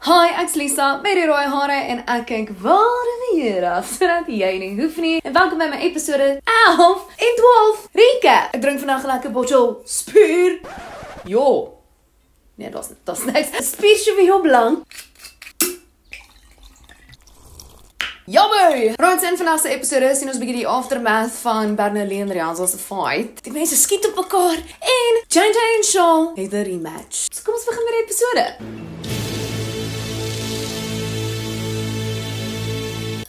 Hi, ek's Lisa met die rooi hare en ek kyk waar die weer af, sodat jy nie hoef nie. En welkom by my episode 11 en 12 recap. Ek drink vandag 'n lekker bottel spier. Jo. Nee, dat is niks. Spier Sauvignon Blanc. Jammer! Right, in vandag se episode sien ons 'n bietjie die aftermath van Bernelli en Rianza se fight. Die mense skiet op mekaar en JJ en Shaw het 'n rematch. So kom ons begin met die episode.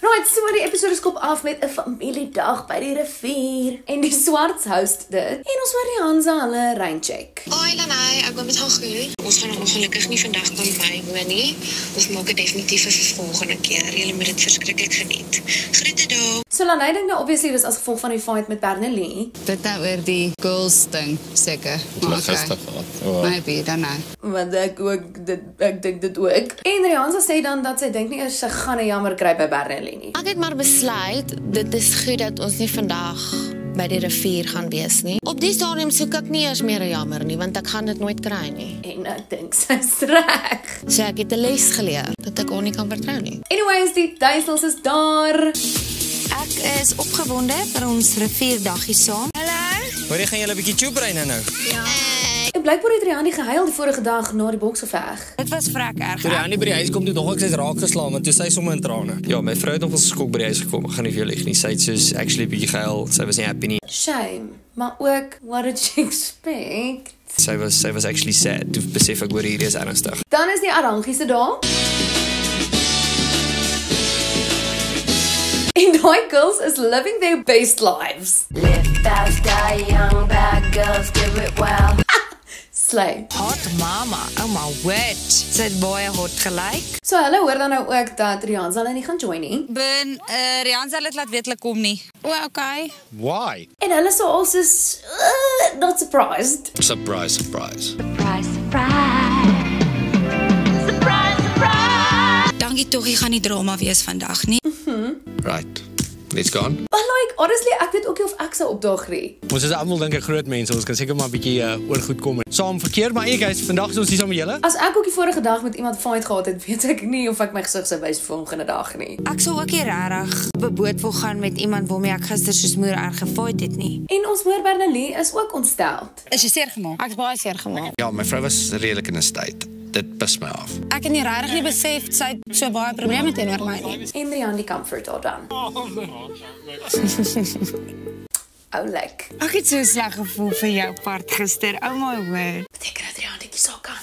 Right, so die episode skop af met 'n familiedag by die rivier en die Swarts host dit. En ons hoor Rianza hulle raincheck. Hoi Lanai, ek wil met haar goed. Ons gaan ongelukkig nie vandag kan bywoon nie. Ons maak dit definitief vir volgende keer. Julle moet dit verskriklik geniet. Groete daar. So Lanai dink nou obviously dis as gevolg van die fight met Bernelli. Dit nou oor die girls ding, seker. Gister gehad. Maybe, dan nou. Want ek dink dit ook. En Rianza sê dan dat sy dink nie eers sy gaan 'n jammer kry by Bernelli nie. Ek het maar besluit, dit is goed dat ons nie vandag by die rivier gaan wees nie. Op die stadium soek ek nie eers meer 'n jammer nie, want ek gaan dit nooit kry nie. En ek dink sy's reg. So ek het 'n les geleer, dat ek haar nie kan vertrou nie. Anyways, die duisels is daar. Ek is opgewonde vir ons rivierdaggie saam. Hoor jy gaan julle 'n bietjie tjoebrein nou? En blykbaar het Rianni gehuil die vorige dag na die boksgeveg. Dit was vrek erg. Toe Rianni by die huis kom, toe nog ek sy's raak geslaan, want toe sy sommer in trane. Ja, my vrou het nog ons geskok by die huis gekom. Ek gaan nie vir jou lieg nie. Sy het soos actually 'n bietjie gehuil. Sy was nie happy nie. Shame, maar ook what did she expect? Sy was actually sad. Toe besef ek hoor hierdie is ernstig. Dan is die Arangiese daar. En daai girls is living their best lives. Live fast, die young, bad girls, do it well. Slay. Hot mama, oh my word. Sy het baie hot gelyk. So hulle hoor dan nou ook dat Rianza hulle nie gaan join nie. Ben, Rianza het laat weet hulle kom nie. O, okay. Why? En hulle sou also not surprised. Surprise. Surprise, surprise. Surprise, surprise. Dankie tog, jy gaan nie drama wees vandag nie. Right. Let's go on. But like, honestly, ek weet ook nie of ek sou opdaag nie. Ons is almal dink ek groot mense. Ons kan seker maar 'n bietjie oor goed kom. Saam verkeer, maar guys, vandag is ons hier saam met julle. As ek ook die vorige dag met iemand fight gehad het, weet ek nie of ek my gesig sou wys vir volgende dag nie. Ek sal ook nie regtig op 'n boot wil gaan met iemand waarmee ek gister soos moer erg gefight het nie. En ons hoor Bernelli is ook ontsteld. Is jy seer gemaak? Ek's baie seer gemaak. Ja, my vrou was redelik in 'n state. Dit pis my af. Ek het nie regtig nie besef sy het so baie probleme teenoor my nie. En Rian die comfort daar dan. Oh, like. Ek het so 'n sleg gevoel vir jou part gister. Oh my word. Beteken dat Rian die so kan.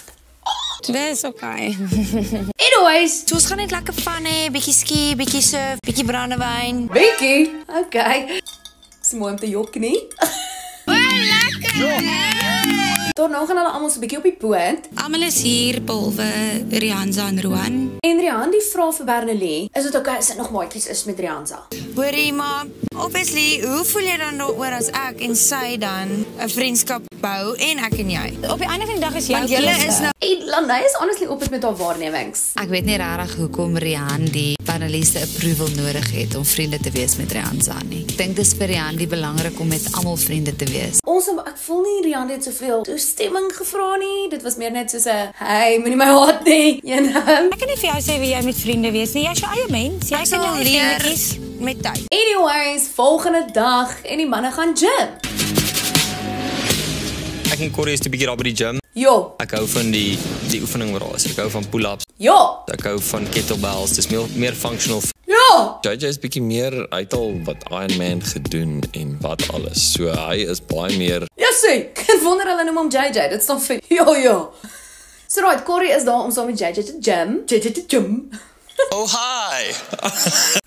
Dis okay. Anyways, So ons gaan net lekker van hê, bietjie ski, bietjie surf, bietjie brandewyn. Becky. Okay. Dis mooi om te jok nie. Daarna gaan hulle almal so 'n bietjie op die boot. Almal is hier behalwe Rianza en Roan. En Rian die vra vir Bernelli, is dit okay as sy nog maatjies is met Rianza? Hoorie, maar obviously, hoe voel jy dan daaroor as ek en sy dan 'n vriendskap bou en ek en jy? Op die einde van die dag is jy Want julle is nou En Lanai is honestly op met haar waarnemings. Ek weet nie regtig hoekom Rian die paneliste approval nodig het om vriende te wees met Rianza nie. Ek dink dis vir Rian die belangrik om met almal vriende te wees. Ek voel nie Rian het soveel toestemming gevra nie. Dit was meer net soos 'n hey, moenie my haat nie, you know. Ek kan nie vir jou sê wie jy met vriende wees nie. Jy's jou eie mens. Jy ek kan sal jou leer vriendetjies. met tyd. Anyways, volgende dag en die manne gaan gym. Ek en Corrie is 'n bietjie daar by die gym. Jo, Ek hou van die oefening waar daar is. Ek hou van pull-ups. ja, Ek hou van kettlebells. Dis meer functional. ja. JJ is bietjie meer uit al wat Iron Man gedoen en wat alles. So hy is baie meer Ja, sê, geen wonder hulle noem hom JJ, dit staan vir, ja. So right, Corrie is daar om saam met JJ te gym. Oh hi.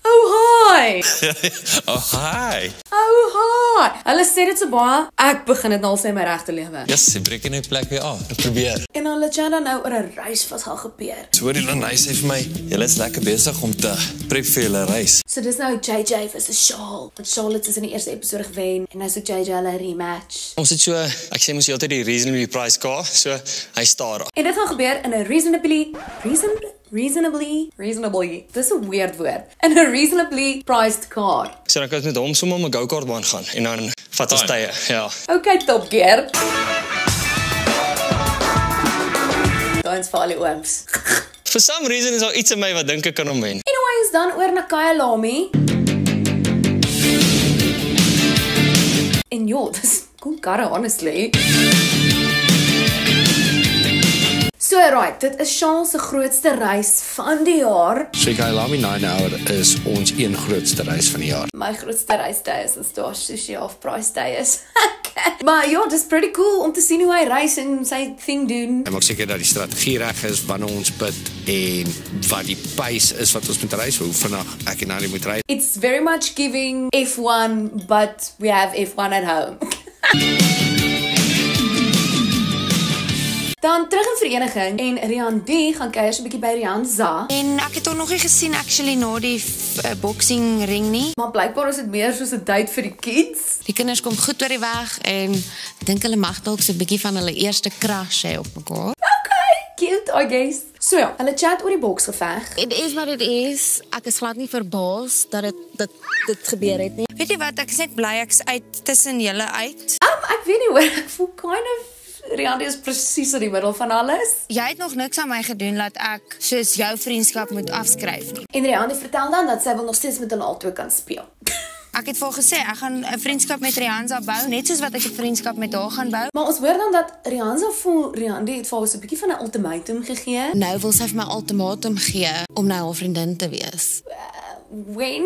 Oh, hi. Oh hi. Oh, hi. Hulle sê dit so baie, ek begin dit nou al sê in my regte lewe. Yes, jy breek in 'n plek weer af. Ek probeer. En hulle chat dan nou oor 'n reis wat gaan gebeur. So die Lanai sê vir my, julle is lekker besig om te prep vir julle reis. So dis nou JJ versus Charlotte. Want Charlotte is in die eerste episode gewen en nou soek JJ hulle 'n rematch. Ons het so, ek sê mos heeltyd die reasonably priced car, so hy staar daar. En dit gaan gebeur in 'n reasonably, dis 'n weird woord, in 'n reasonably priced car. So dan kan ek met hom sommer om 'n go-kart baan gaan en dan vat ons tye, ja. Okay, Top Gear. Dans vir al die ooms. For some reason is daar iets in my wat dink ek kan hom wen. Anyways, dan oor na Kaya Lami. En ja, dis cool karre, honestly. So right, dit is Charles se grootste reis van die jaar. So Kyalami 9 Hour is ons een grootste reis van die jaar. My grootste reisday is as daar sushi half-price day is. Maar ja, dis pretty cool om te sien hoe hy reis en sy thing doen. En maak seker dat die strategie reg is wanneer ons bid en wat die pace is wat ons moet reis, hoe vinnig ek en Annie moet ry. It's very much giving F1, but we have F1 at home. Dan terug in vereniging en Rian D gaan kuier so 'n bietjie by Rianza. En ek het hom nog nie gesien actually na die boxing ring nie. Maar blykbaar is dit meer soos 'n date vir die kids. Die kinders kom goed oor die weg en ek dink hulle mag dalk so 'n bietjie van hulle eerste crush hê op mekaar. Okay, cute, I guess. So ja, hulle chat oor die boksgeveg. It is what it is. Ek is glad nie verbaas dat dit gebeur het nie. Weet jy wat, ek is net bly ek's uit tussen julle uit. Ek weet nie hoor, ek voel kind of Riandy is presies in die middel van alles. Jy het nog niks aan my gedoen dat ek soos jou vriendskap moet afskryf nie. En Riandy vertel dan dat sy wil nog steeds met hulle albei kan speel. Ek het vir haar gesê ek gaan 'n vriendskap met Rianza bou, net soos wat ek 'n vriendskap met haar gaan bou. Maar ons hoor dan dat Rianza voel Riandy het vir haar so 'n bietjie van 'n ultimatum gegee. Nou wil sy vir my ultimatum gee om nou haar vriendin te wees. When?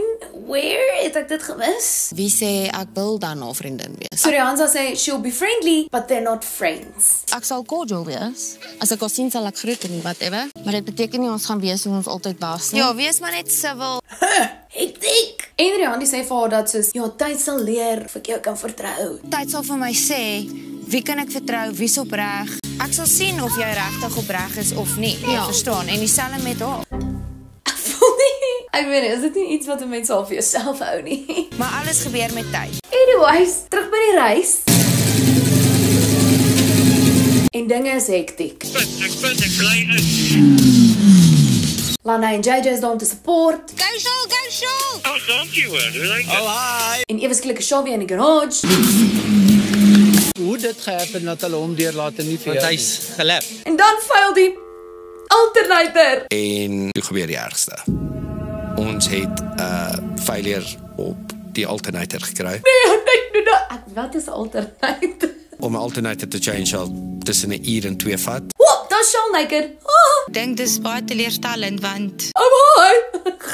Where? Het ek dit gemis? Wie sê ek wil dan haar vriendin wees? So Rianza sê she'll be friendly, but they're not friends. Ek sal cordial wees. As ek haar sien sal ek groet en whatever. Maar dit beteken nie ons gaan wees hoe ons altyd was nie. Ja, wees maar net civil. Hektiek. En Riandy sê vir haar dat soos, ja, tyd sal leer of ek jou kan vertrou. Tyd sal vir my sê wie kan ek vertrou, wie's opreg. Ek sal sien of jy regtig opreg is of nie. Ja, verstaan. En dieselfde met haar. Ek weet nie, is dit nie iets wat 'n mens al vir jouself hou nie. Maar alles gebeur met tyd. Anyways, terug by die reis. En dinge is hektiek. Ek bly in. Lana en JJ is daar om te support. Go Shaw! Oh, dankie hoor. hi. En ewe skielik is Shelby in die garage. Hoe dit gehappen dat hulle hom deurlaat en nie vir Want jou hy's gelap. En dan fail die alternator. En toe gebeur die ergste. Ons het 'n failure op die alternator gekry. Nee, wat is alternator? Om 'n alternator te change sal tussen 'n uur en 2 vat. Wat? Dat is Shawn naked. Ek dink dis baie teleurstellend want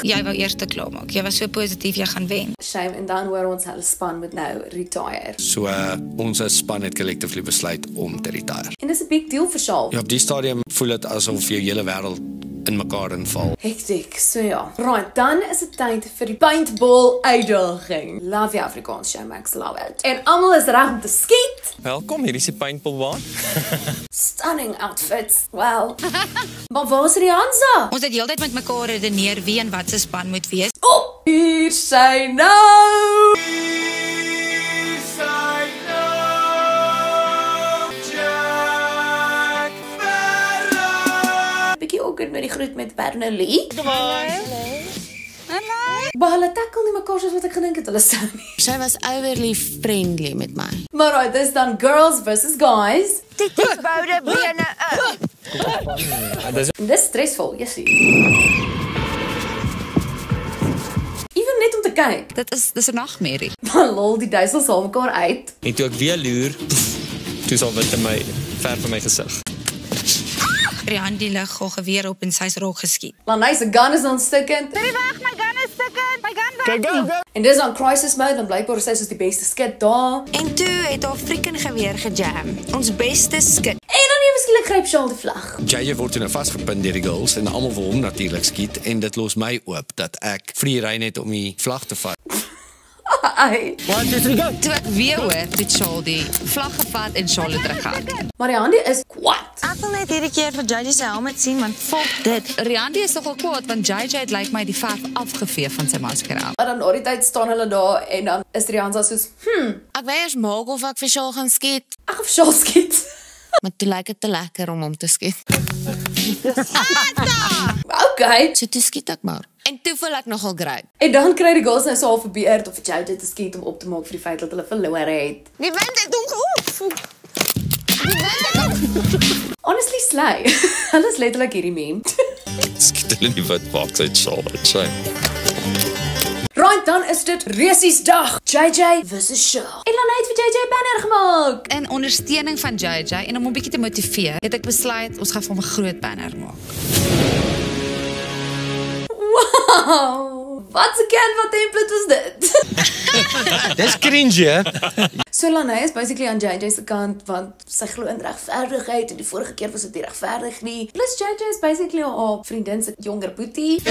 jy wou eers te klaar maak. Jy was so positief jy gaan wen. Shame, en dan hoor ons hulle span moet nou retire. So ons span het collectively besluit om te retire. En dis 'n big deal vir Shawn. Ja, op die stadium voel dit asof jou hele wêreld in mekaar inval. Hektiek, so ja. Right, dan is dit tyd vir die paintball uitdaging. Love die Afrikaans, Showmax, love it. En almal is reg om te skiet. Welkom, hier is die paintballbaan. Stunning outfits. Well. Maar waar is Rianza? Ons het heeltyd met mekaar redeneer wie en wat se span moet wees. Oh, hier sy nou. Bietjie awkward met die groet met Bernelie. Maar hulle tackle nie mekaar soos wat ek gedink het hulle sou nie. Sy was overly friendly met my. Maar right, dis dan girls versus guys. Tikkies boude bene up. Dis stressvol, jy sien. Even net om te kyk. Dis 'n nagmerrie. Maar lol, die duisels haal mekaar uit. En toe ek weer loer, toe sal wit in my ver van my gesig. Rian die lig gou geweer op en sy's rok geskiet. Lanai se gun is ontstukkend. Hurry weg, my gun is stukkend. My gun weg. Go. En dis on crisis mode, want blykbaar is sy soos die beste skit daar. En toe het haar freaking geweer gejam. Ons beste skit. En dan ewe skielik gryp Shawn die vlag. JJ word toe nou vasgepind deur die girls en almal wil hom natuurlik skiet en dit los my oop dat ek free ry net om die vlag te vat. Ai. Toe ek weer hoor, het Shaw die vlag gevat en Charlotte teruggehard. Maar die hande is kwaad. Ek wil net hierdie keer vir JJ se helmet sien, want fuck dit. Riandy is nogal kwaad want JJ het lyk my die verf afgevee van sy masker af. Maar dan na die tyd staan hulle daar en dan is Rianza soos, Ek wou eers maak of ek vir Shaw gaan skiet, ag of Shawn skiet. maar toe lyk dit te lekker om hom te skiet. Okay. So toe skiet ek maar. En toe voel ek nogal great. En dan kry die girls nou so half 'n beurt of JJ te skiet om op te maak vir die feit dat hulle verloor het. Die wind het hom geoef. Honestly slay. Hulle is letterlik hierdie meme. Skiet hulle nie wat box uit Shaw. Right, dan is dit Resiesdag. JJ versus Shaw. En Lana het vir JJ 'n banner gemaak. In ondersteuning van JJ en om hom 'n bietjie te motiveer, het ek besluit ons gaan vir hom 'n groot banner maak. Wow, wat 'n Canva template was dit? Dis cringe, hè? So Lana is basically aan JJ se kant want sy glo in regverdigheid en die vorige keer was dit nie regverdig nie. Plus JJ is basically haar vriendin se jonger boetie.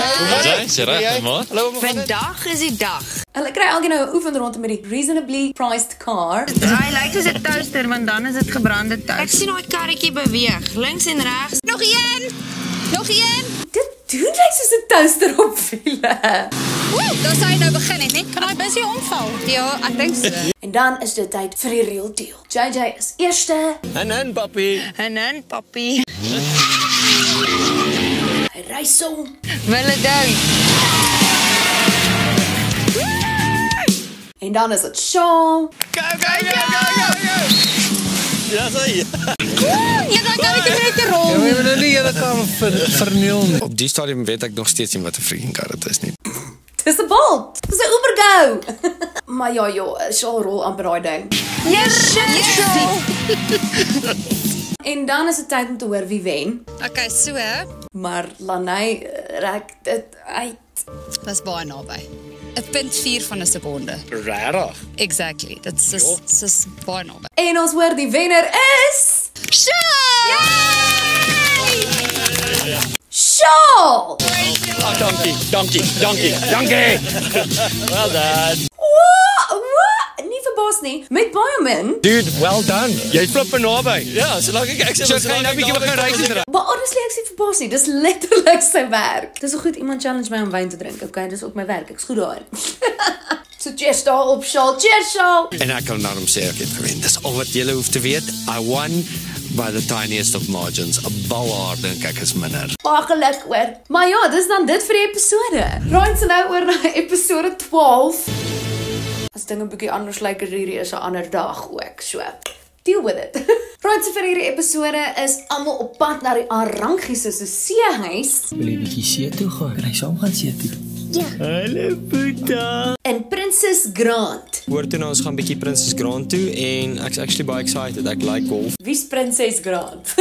Vandag is die dag. Hulle kry elkeen nou 'n oefenronde met die reasonably priced car. Hy lyk soos 'n toaster want dan is dit gebrande toast. Ek sien daai karretjie beweeg, links en regs. Nog een. Nog een. Dit doen lyk soos 'n toaster op wiele. Woe, daar sou hy nou begin het, nie? Kan hy busy omval? Ja, ek dink so. En dan is dit tyd vir die real deal. JJ is eerste. En papi. En papi. Hy ry so. Wille down. En dan is dit Shaw. Go. Ja, sê. Ja, dan kan ek net rol. Ja, maar nou nie julle kan verniel nie. Op die stadium weet ek nog steeds nie wat 'n freaking kar dit is nie. Dis 'n Bolt. Dis 'n Uber Go. Maar ja, Shaw rol amper daai ding. Yes. En dan is dit tyd om te hoor wie wen. Okay, so, Maar Lanay rek dit uit. was baie naby. 'n 0.4 van 'n sekonde. Rarig. Exactly. Dit is baie naby. En ons hoor die wenner is Shaw! Dankie. Well done. Wat? Nie verbaas nie. Met baie min. Dude, well done. Jy flip naby. Ja, solank ek sê ons gaan nou 'n bietjie begin ry sien. Maar honestly, ek sien verbaas nie. Dis letterlik sy werk. Dis so goed iemand challenge my om wyn te drink. Okay, dis ook my werk. Ek's goed daarin. So cheers daarop, Shaw. Cheers, Shaw. En ek kan daarom sê ek het gewen. Dis al wat julle hoef te weet. I won by the tiniest of margins. 'n Balhaar dink ek is minder. Baie geluk hoor. Maar ja, dis dan dit vir die episode. Right, so nou oor na episode 12. As dinge 'n bietjie anders lyk as hierdie is 'n ander dag ook. So, deal with it. Right, so vir hierdie episode is almal op pad na die Arrangies se seehuis. Wil jy bietjie see toe gaan? Ry saam gaan see toe. Ja. Hallo Boeta. En Princess Grant. Hoor toe nou ons gaan bietjie Princess Grant toe en ek's actually baie excited. Ek like golf. Wie's Princess Grant?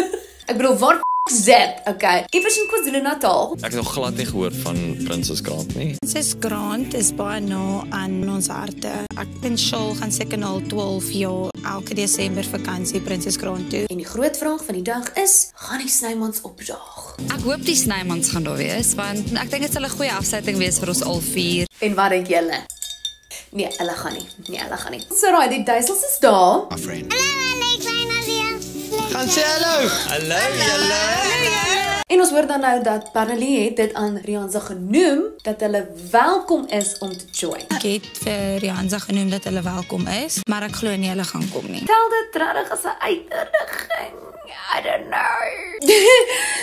Ek bedoel, waar Zet, okay. Iewers in KwaZulu-Natal. Ek het nog glad nie gehoor van Princess Grant nie. Princess Grant is baie na aan ons harte. Ek en Shaw gaan seker nou al 12 jaar elke Desember vakansie Princess Grant toe. En die groot vraag van die dag is, gaan die Snymans opdaag? Ek hoop die Snymans gaan daar wees, want ek dink dit sal 'n goeie afsluiting wees vir ons al 4. En wat dink julle? Nee, hulle gaan nie. So raai, die duisels is daar. My friend. Gaan sê hallo. Hallo. En ons hoor dan nou dat Parnelie het dit aan Rianza genoem, dat hulle welkom is om te join. Ek het vir Rianza genoem dat hulle welkom is, maar ek glo nie hulle gaan kom nie. Tel dit regtig as 'n uitnodiging? I don't know.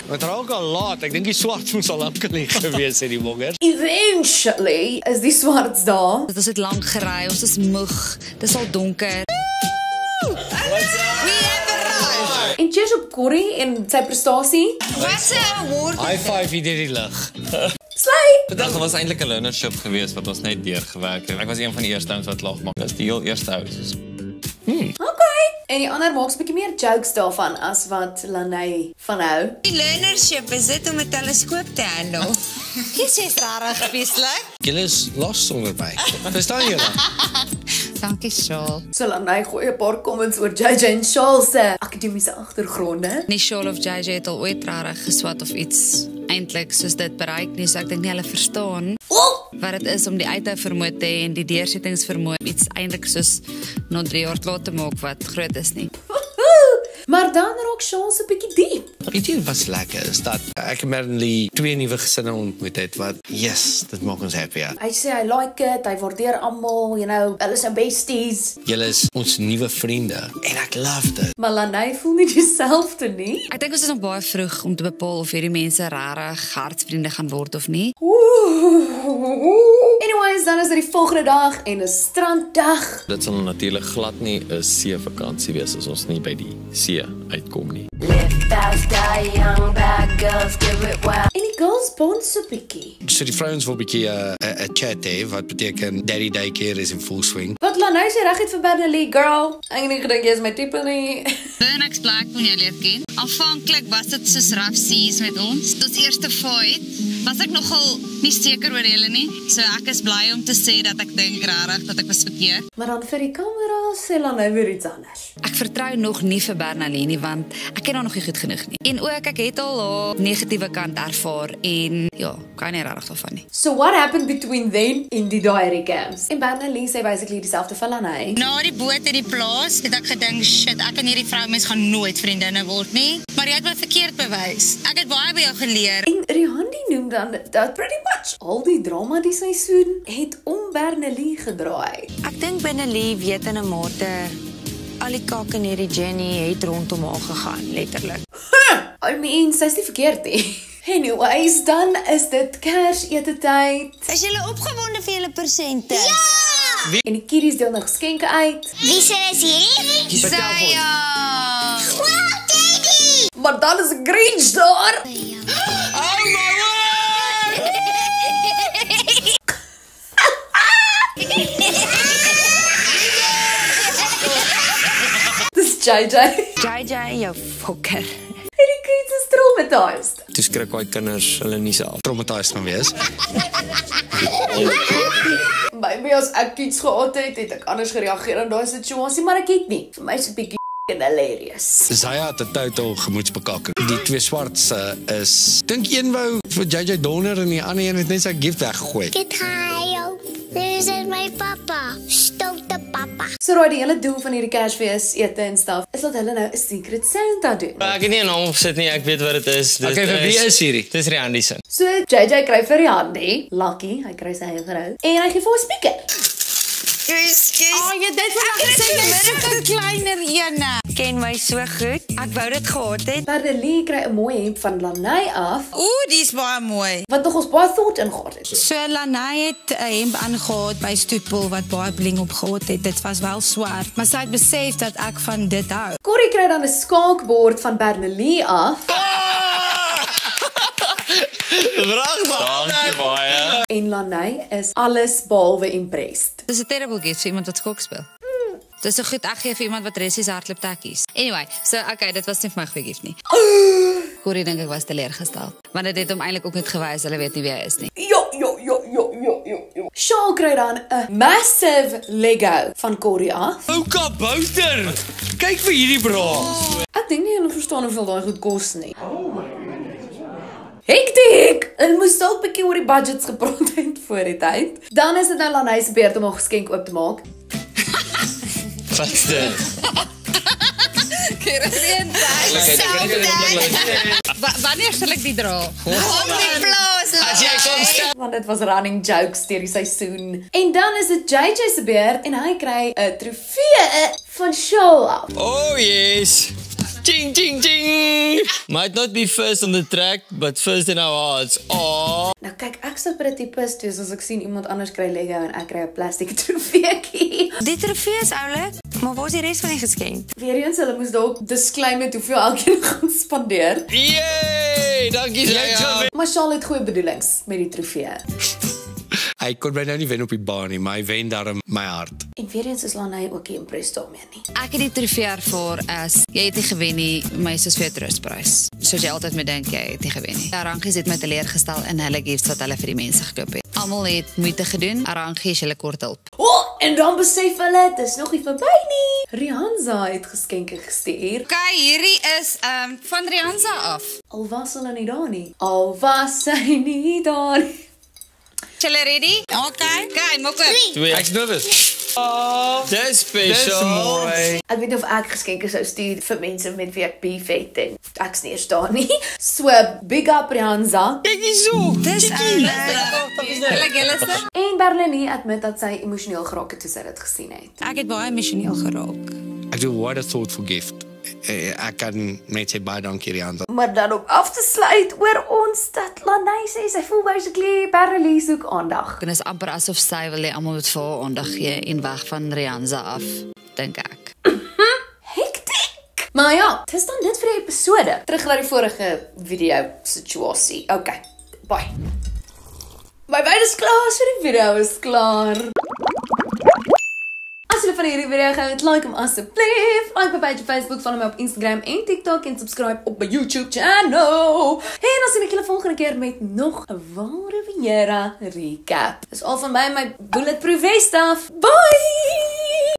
Wat raak al laat. Ek dink die swart moes al lank gewees het die mongers. Eventually is die swarts daar. Dit is dit lank gery, ons is moeg. Dit is al donker. En cheers op Corrie en sy prestasie. Wat 'n award. High five hier deur die lug. Slay! Vandag was eintlik 'n learnership geweest wat ons net deurgewerk het. Ek was een van die eerste ouens wat lag maak. Dis die heel eerste ouens. Okay. En die ander maak 'n bietjie meer jokes daarvan as wat Lanay van hou. Die learnership is dit om 'n teleskoop te handle. Dis rarig, beeslik. Julle is los sonder my. Verstaan julle? Dankie, Shaw. So Lanay gooi 'n paar comments oor JJ en Shaw se akademiese agtergronde. Nie Shaw of JJ het al ooit rarig geswat of iets eintlik soos dit bereik nie, so ek dink nie hulle verstaan wat dit is om die uithou vermoë te hê en die deursettingsvermoë iets eintlik soos na 3 jaar laat te maak wat groot is nie. Maar dan raak Shaw se bietjie diep. Weet jy wat lekker is dat ek en Merlin 2 nuwe gesinne ontmoet het wat yes, dit maak ons happy. Hy sê hy like it, hy waardeer almal, you know, hulle is besties. Julle is ons nuwe vriende en ek love dit. Maar Lanay voel nie dieselfde nie. Ek dink ons is nog baie vroeg om te bepaal of hierdie mense regtig hartsvriende gaan word of nie. Anyways, dan is dit die volgende dag en 'n stranddag. Dit sal natuurlik glad nie 'n see vakansie wees as ons nie by die see T uitkom nie. Live fast, die young, bad girls give it wild. En die girls bond so bietjie. So die vrouens wil bietjie 'n chat hê, wat beteken daddy daycare is in full swing. Wat Lanai sê reg het vir Bernalie, girl. Ek het nie gedink jy is my tipe nie. En ek bly kon jy leer ken. Aanvanklik was dit soos rough seas met ons. Ons eerste fight was ek nogal nie seker oor julle nie. So ek is bly om te sê dat ek dink regtig dat ek was verkeerd. Maar dan vir die kamera sê Lanai weer iets anders. Ek vertrou nog nie vir Bernalie nie want ek ken haar nog nie goed genoeg nie. En ook ek het al haar negatiewe kant ervaar en ja, kan nie regtig daarvan nie. So what happened between them in die diary camps? En Bernalie sê basically dieselfde van Lanai. Na die boot in die plaas het ek gedink, shit, ek en hierdie vroumens gaan nooit vriendinne word nie. Maar jy het my verkeerd bewys. Ek het baie by jou geleer. En Rihanna noem dan dat pretty much al die drama die seisoen het om Bernalie gedraai. Ek dink Bernalie weet in 'n mate al die kak en hierdie Jenny het rondom haar gegaan, letterlik. I mean, sy is nie verkeerd nie. Anyways, dan is dit Kersete tyd. Is julle opgewonde vir julle persente? Ja! En die kiddies deel nog geskenke uit. Wie se is hierdie? Saya! Wow, Daddy! Maar dan is 'n Grinch daar. Oh my word! Dis JJ. JJ, jou fokker. En die kids is traumatized. Toe skrik daai kinders hulle nie self. Traumatized gaan wees. Maybe as ek iets gehad het, het ek anders gereageer in daai situasie, maar ek het nie. Vir my is dit bietjie hilarious. Zaya het 'n totaal gemoedsbekakking. Die twee swarts is dink een wou vir JJ Donner en die ander een het net sy gift weggegooi. Get high, this is my papa. Stoute papa. So raai die hele doel van hierdie Kersfees ete en stuff is dat hulle nou 'n secret Santa doen. Ek het nie 'n naam opgesit nie, ek weet wat dit is. Okay, vir wie is hierdie? Dis Rihanna se. So JJ kry vir Rihanna, Lucky, hy kry sy eie vrou, en hy gee vir 'n speaker. Oh, jy dit was ek sê jy 'n kleiner ene. Ken my so goed. Ek wou dit gehad het. Bernalie kry 'n mooi hemp van Lanai af. Ooh, dis baie mooi. Wat nog ons baie thought ingegaan het. So Lanai het 'n hemp aangehad by Stoepel wat baie bling opgehad het. Dit was wel swaar, maar sy het besef dat ek van dit hou. Corrie kry dan 'n skaakbord van Bernalie af. Dankie baie. En Lanai is alles behalwe impressed. Dis 'n terrible gift vir iemand wat skok speel. Dis so goed ek gee vir iemand wat resies hardloop tekkies. Anyway, so okay, dit was nie vir my goeie gift nie. Corrie dink ek was teleurgestel. Maar dit het hom eintlik ook net gewys hulle weet nie wie hy is nie. Jo. Shaw kry dan 'n massive Lego van Corrie af. Ou kabouter. Kyk vir hierdie bra. Ek dink nie hulle verstaan hoeveel daai goed kos nie. Hektiek! Hulle moes dalk 'n bietjie oor die budgets gepraat het voor die tyd. Dan is dit nou Lanai se beurt om 'n geskenk oop te maak. Wat is dit? Wanneer sal ek die dra? Want dit was running jokes deur die seisoen. En dan is dit JJ se beurt en hy kry 'n trofee van Shaw af. Oh yes. Ching ching ching. Might not be first on the track, but first in our hearts. Oh. Nou kyk, ek sou pretty pissed wees as ek sien iemand anders kry Lego en ek kry 'n plastiek trofeetjie. Die trofee is oulik, maar waar is die res van die geskenk? Weereens hulle moes dalk disclaim met hoeveel elkeen gaan spandeer. Yay! Dankie Zaya. Maar Shaw het goeie bedoelings met die trofee. Hy kon my nou nie wen op die baan nie, maar hy wen daarom my hart. En weereens is Lanai ook nie impressed daarmee nie. Ek het die trofee ervaar as jy het nie gewen nie, my soos vir 'n troostprys. Soos jy altyd moet dink jy het nie gewen nie. Arrangies het my teleurgestel in hulle gifts wat hulle vir die mense gekoop het. Almal het moeite gedoen, Arrangies hulle kort hulp. En dan besef hulle, dis nog nie verby nie. Rihanna het geskenke gestuur. Okay, hierdie is van Rihanna af. Al was hulle nie daar nie. Al was sy nie daar nie. Julle ready? Okay. Okay, maak oop. Ek's nervous. Oh, dis special. Dis mooi. Ek weet nie of ek geskenke sou stuur vir mense met wie ek beef het en ek's nie eers daar nie. So, big up Rihanna. Kyk hierso. Dis En Bernalie admit dat sy emosioneel geraak het toe sy dit gesien het. Ek het baie emosioneel geraak. Ek doen what a thoughtful gift. Ek kan net sê baie dankie Rihanna. Maar dan om af te sluit oor ons dat Lanai sê sy voel basically Bernalie soek aandag. En is amper asof sy wil hê almal moet vir haar aandag gee en weg van Rihanna af, dink ek. Hektiek! Maar ja, dis dan dit vir die episode. Terug na die vorige video situasie. Okay, bye. My beide is klaar, so die video is klaar. As julle van hierdie video gehou het, like hom asseblief. Like my page op Facebook, follow my op Instagram en TikTok en subscribe op my YouTube channel. En dan sien ek julle volgende keer met nog 'n Ware Viera recap. Dis al van my bulletproof Vesta. Bye!